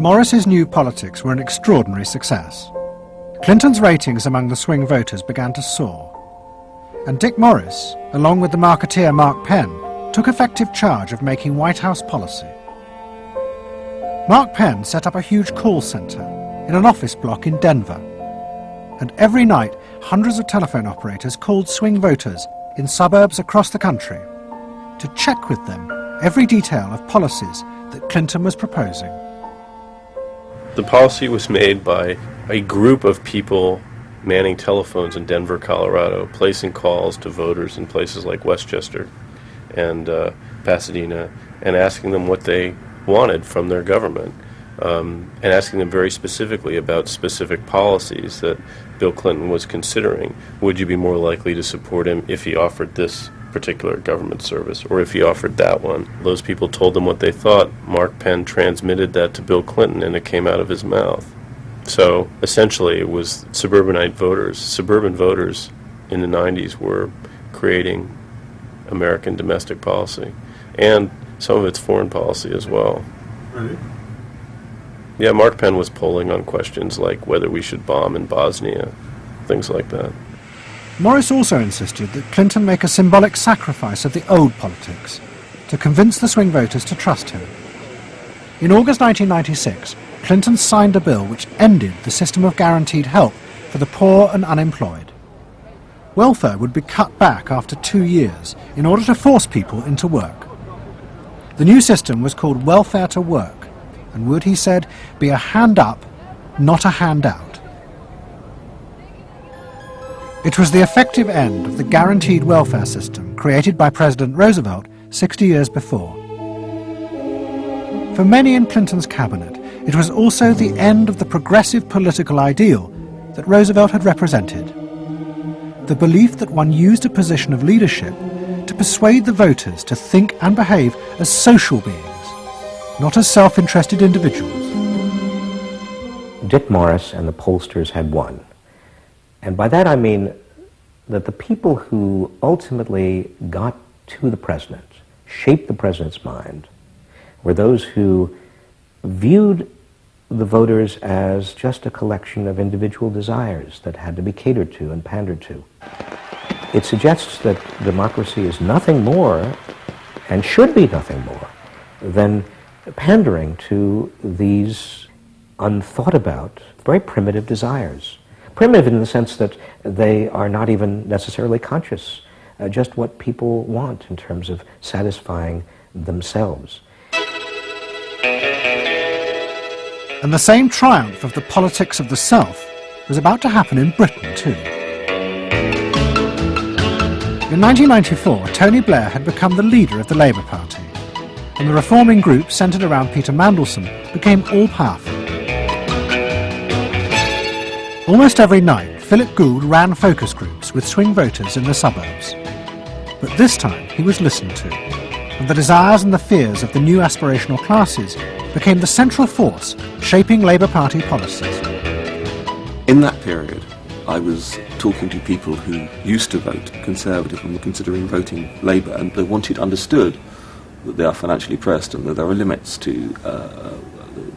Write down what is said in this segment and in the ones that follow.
Morris's new politics were an extraordinary success. Clinton's ratings among the swing voters began to soar. And Dick Morris, along with the marketeer Mark Penn, took effective charge of making White House policy. Mark Penn set up a huge call centre in an office block in Denver. And every night, hundreds of telephone operators called swing voters in suburbs across the country to check with them every detail of policies that Clinton was proposing. The policy was made by a group of people manning telephones in Denver, Colorado, placing calls to voters in places like Westchester and Pasadena, and asking them what they wanted from their government, and asking them very specifically about specific policies that Bill Clinton was considering. Would you be more likely to support him if he offered this particular government service, or if he offered that one? Those people told them what they thought. Mark Penn transmitted that to Bill Clinton, and it came out of his mouth. So essentially it was suburban voters in the 90s were creating American domestic policy, and some of its foreign policy as well. Really? Yeah, Mark Penn was polling on questions like whether we should bomb in Bosnia, things like that. Morris also insisted that Clinton make a symbolic sacrifice of the old politics to convince the swing voters to trust him. In August 1996, Clinton signed a bill which ended the system of guaranteed help for the poor and unemployed. Welfare would be cut back after 2 years in order to force people into work. The new system was called welfare to work and would, he said, be a hand up, not a handout. It was the effective end of the guaranteed welfare system created by President Roosevelt 60 years before. For many in Clinton's cabinet, it was also the end of the progressive political ideal that Roosevelt had represented. The belief that one used a position of leadership to persuade the voters to think and behave as social beings, not as self-interested individuals. Dick Morris and the pollsters had won. And by that I mean that the people who ultimately got to the president, shaped the president's mind, were those who viewed the voters as just a collection of individual desires that had to be catered to and pandered to. It suggests that democracy is nothing more, and should be nothing more, than pandering to these unthought about, very primitive desires. Primitive in the sense that they are not even necessarily conscious, just what people want in terms of satisfying themselves. And the same triumph of the politics of the self was about to happen in Britain too. In 1994, Tony Blair had become the leader of the Labour Party, and the reforming group centred around Peter Mandelson became all-powerful. Almost every night, Philip Gould ran focus groups with swing voters in the suburbs. But this time he was listened to, and the desires and the fears of the new aspirational classes became the central force shaping Labour Party policies. In that period, I was talking to people who used to vote Conservative and were considering voting Labour, and they wanted understood that they are financially pressed and that there are limits to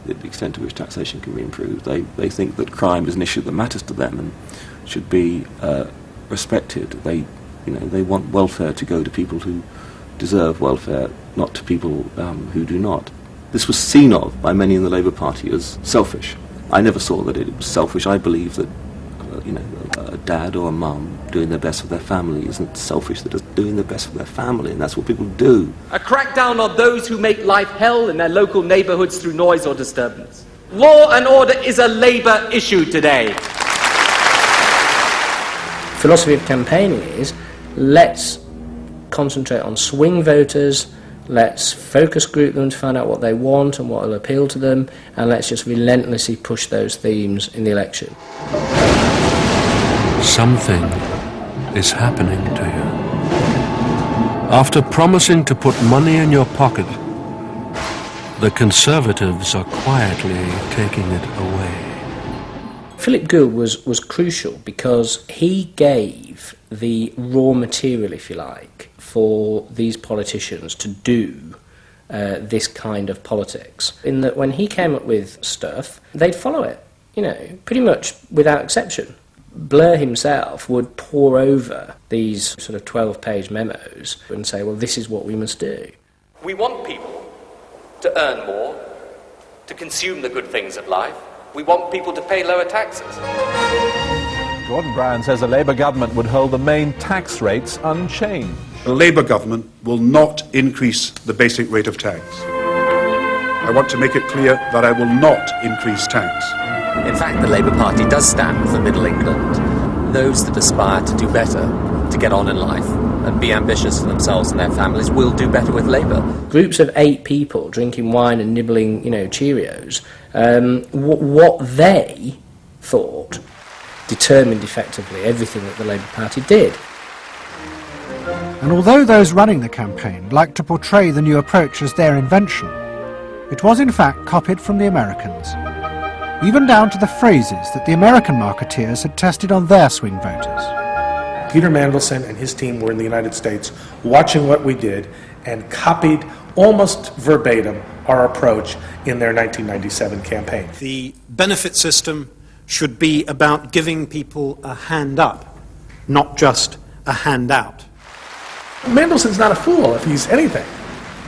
the extent to which taxation can be improved. They think that crime is an issue that matters to them and should be respected. They want welfare to go to people who deserve welfare, not to people who do not. This was seen of by many in the Labour Party as selfish. I never saw that it was selfish. I believe that a dad or a mum doing their best for their family isn't selfish. They're just doing their best for their family, and that's what people do. A crackdown on those who make life hell in their local neighbourhoods through noise or disturbance. Law and order is a Labour issue today. Philosophy of campaigning is, let's concentrate on swing voters, let's focus group them to find out what they want and what will appeal to them, and let's just relentlessly push those themes in the election. Something is happening to you. After promising to put money in your pocket, the Conservatives are quietly taking it away. Philip Gould was crucial because he gave the raw material, if you like, for these politicians to do this kind of politics. In that when he came up with stuff, they'd follow it, pretty much without exception. Blair himself would pore over these sort of 12-page memos and say, well, this is what we must do. We want people to earn more, to consume the good things of life. We want people to pay lower taxes. Gordon Brown says a Labour government would hold the main tax rates unchanged. The Labour government will not increase the basic rate of tax. I want to make it clear that I will not increase tax. In fact, the Labour Party does stand for Middle England. Those that aspire to do better, to get on in life, and be ambitious for themselves and their families will do better with Labour. Groups of 8 people drinking wine and nibbling, Cheerios, what they thought determined effectively everything that the Labour Party did. And although those running the campaign liked to portray the new approach as their invention, it was in fact copied from the Americans, even down to the phrases that the American marketeers had tested on their swing voters. Peter Mandelson and his team were in the United States watching what we did and copied almost verbatim our approach in their 1997 campaign. The benefit system should be about giving people a hand up, not just a handout. Mandelson's not a fool if he's anything.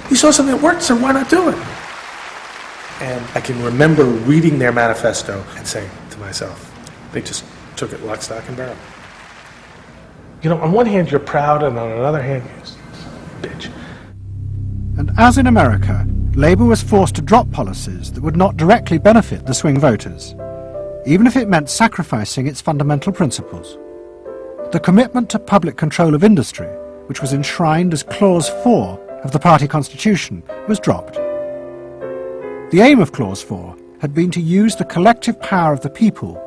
He saw something that worked, so why not do it? And I can remember reading their manifesto and saying to myself, they just took it lock, stock, and barrel. On one hand you're proud, and on another hand you're bitch. And as in America, Labour was forced to drop policies that would not directly benefit the swing voters, even if it meant sacrificing its fundamental principles. The commitment to public control of industry, which was enshrined as Clause 4 of the party constitution, was dropped. The aim of Clause 4 had been to use the collective power of the people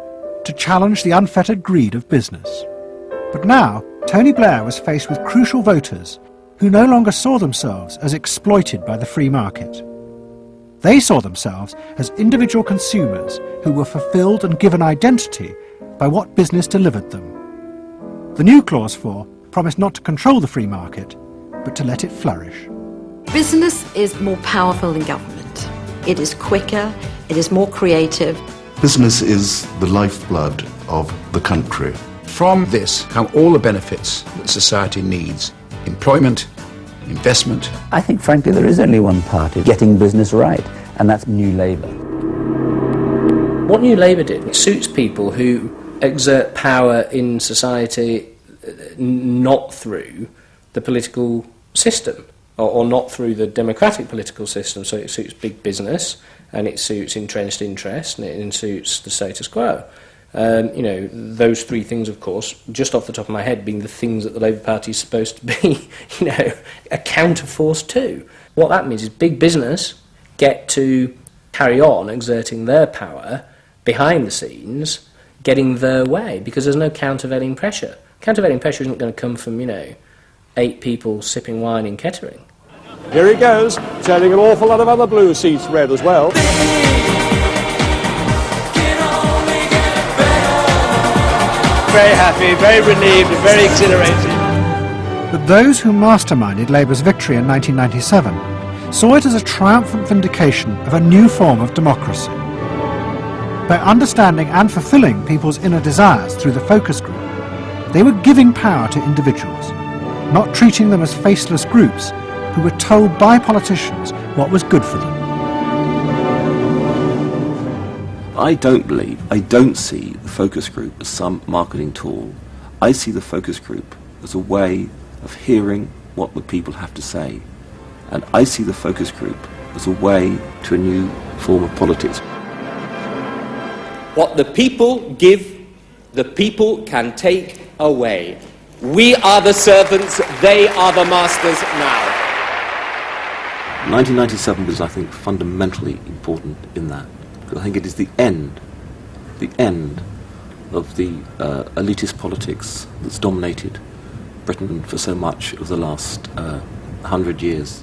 to challenge the unfettered greed of business. But now, Tony Blair was faced with crucial voters who no longer saw themselves as exploited by the free market. They saw themselves as individual consumers who were fulfilled and given identity by what business delivered them. The new Clause 4 promised not to control the free market, but to let it flourish. Business is more powerful than government. It is quicker, it is more creative. Business is the lifeblood of the country. From this come all the benefits that society needs. Employment, investment. I think, frankly, there is only one party getting business right, and that's New Labour. What New Labour did, it suits people who exert power in society not through the political system, or not through the democratic political system. So it suits big business, and it suits entrenched interest, and it suits the status quo. Those 3 things, of course, just off the top of my head, being the things that the Labour Party is supposed to be, a counterforce to. What that means is big business get to carry on exerting their power behind the scenes, getting their way, because there's no countervailing pressure. Countervailing pressure isn't going to come from, 8 people sipping wine in Kettering. Here he goes, turning an awful lot of other blue seats red as well. Very happy, very relieved, and very exhilarated. But those who masterminded Labour's victory in 1997 saw it as a triumphant vindication of a new form of democracy. By understanding and fulfilling people's inner desires through the focus group, they were giving power to individuals, not treating them as faceless groups who were told by politicians what was good for them. I don't see the focus group as some marketing tool. I see the focus group as a way of hearing what the people have to say. And I see the focus group as a way to a new form of politics. What the people give, the people can take away. We are the servants, they are the masters now. 1997 was, I think, fundamentally important in that. I think it is the end of the elitist politics that's dominated Britain for so much of the last 100 years.